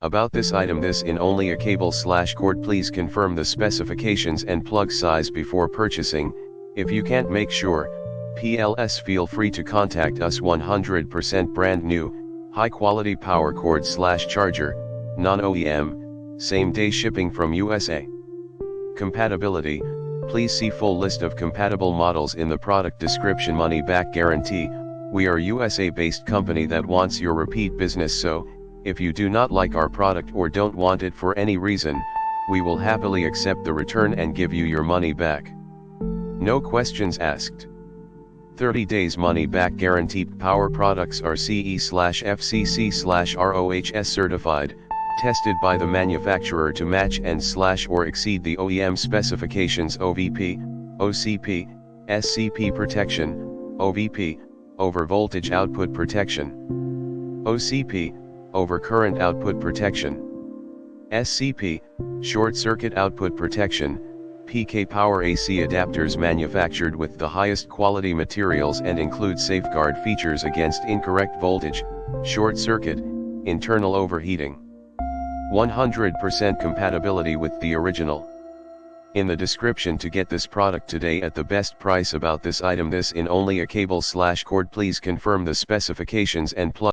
About this item, this in only a cable/cord. Please confirm the specifications and plug size before purchasing. If you can't make sure, PLS, feel free to contact us. 100% brand new, high quality power cord/charger, non-OEM, same day shipping from USA. Compatibility, please see full list of compatible models in the product description. Money back guarantee, we are USA based company that wants your repeat business, so if you do not like our product or don't want it for any reason, we will happily accept the return and give you your money back. No questions asked. 30 days money back guarantee. Power products are CE/FCC/RoHS certified, tested by the manufacturer to match and/or exceed the OEM specifications. OVP, OCP, SCP protection, OVP, over voltage output protection, OCP, over current output protection, SCP, short circuit output protection. PK Power AC adapters manufactured with the highest quality materials and include safeguard features against incorrect voltage, short circuit, internal overheating. 100% compatibility with the original. In the description to get this product today at the best price. About this item, this in only a cable/cord. Please confirm the specifications and plug